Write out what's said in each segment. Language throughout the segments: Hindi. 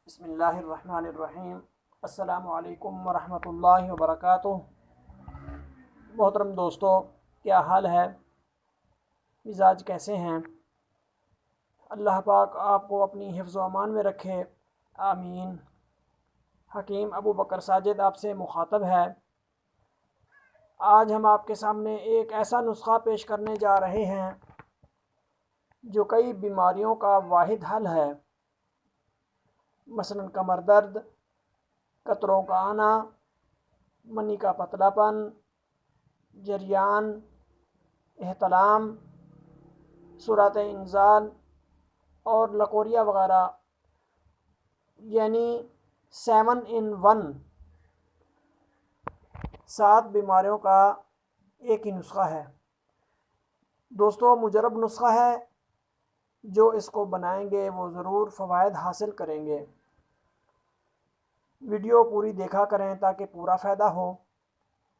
बिस्मिल्लाहिर्रहमानिर्रहीम। अस्सलामु अलैकुम वरहमतुल्लाहि वबरकातुह। मोहतरम दोस्तों, क्या हाल है? मिजाज कैसे हैं? अल्लाह पाक आपको अपनी हिफ्ज़ व अमान में रखे, आमीन। हकीम अबू बकर साजिद आपसे मुखातब है। आज हम आपके सामने एक ऐसा नुस्खा पेश करने जा रहे हैं जो कई बीमारियों का वाहिद हल है। मसलन कमर दर्द, कतरों का आना, मनी का पतलापन, जरियान, एहतलाम, सूरत इंजाल और लकोरिया वगैरह, यानी 7 in 1 7 बीमारियों का एक ही नुस्खा है। दोस्तों, मुजरब नुस्खा है। जो इसको बनाएंगे वो ज़रूर फ़वाइद हासिल करेंगे। वीडियो पूरी देखा करें ताकि पूरा फ़ायदा हो।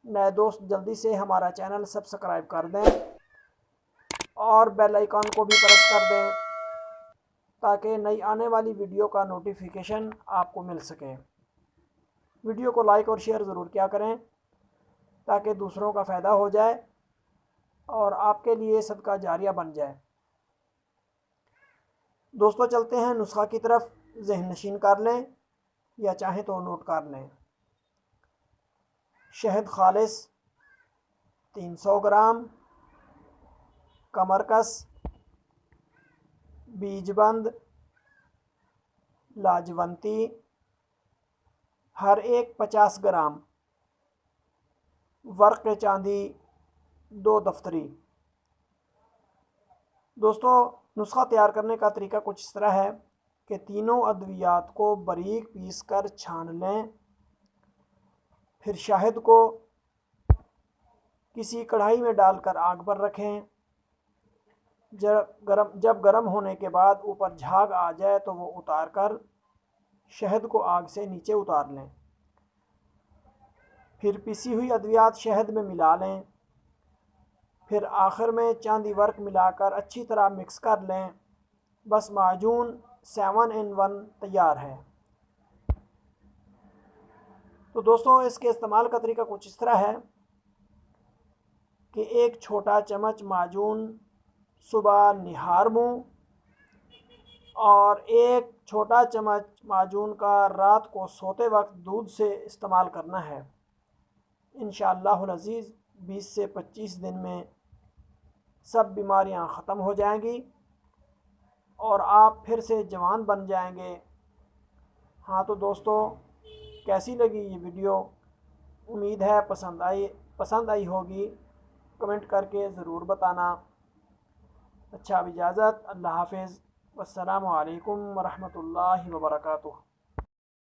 नए दोस्त जल्दी से हमारा चैनल सब्सक्राइब कर दें और बेल आइकन को भी प्रेस कर दें ताकि नई आने वाली वीडियो का नोटिफिकेशन आपको मिल सके। वीडियो को लाइक और शेयर ज़रूर किया करें ताकि दूसरों का फ़ायदा हो जाए और आपके लिए सदका जारिया बन जाए। दोस्तों, चलते हैं नुस्खा की तरफ। ज़हन नशीन कर लें या चाहें तो नोट कर लें। शहद खालिस 300 ग्राम, कमरकस, बीजबंद, लाजवंती हर एक 50 ग्राम, वर्क चांदी 2 दफ्तरी। दोस्तों, नुस्खा तैयार करने का तरीका कुछ इस तरह है कि तीनों अद्वियात को बारीक पीस कर छान लें। फिर शहद को किसी कढ़ाई में डालकर आग पर रखें। जब गर्म होने के बाद ऊपर झाग आ जाए तो वो उतार कर शहद को आग से नीचे उतार लें। फिर पिसी हुई अद्वियात शहद में मिला लें। फिर आखिर में चांदी वर्क मिलाकर अच्छी तरह मिक्स कर लें। बस माजून 7 in 1 तैयार है। तो दोस्तों, इसके इस्तेमाल का तरीका कुछ इस तरह है कि एक छोटा चम्मच माजून सुबह निहार मुँह और एक छोटा चम्मच माजून का रात को सोते वक्त दूध से इस्तेमाल करना है। इंशाअल्लाहुल अज़ीज़ 20 से 25 दिन में सब बीमारियां ख़त्म हो जाएंगी और आप फिर से जवान बन जाएंगे। हाँ, तो दोस्तों, कैसी लगी ये वीडियो? उम्मीद है पसंद आई होगी। कमेंट करके ज़रूर बताना। अच्छा, अब इजाज़त। अल्लाह हाफ़िज़। वस्सलामु अलैकुम वरहमतुल्लाहि वबरकातुहू।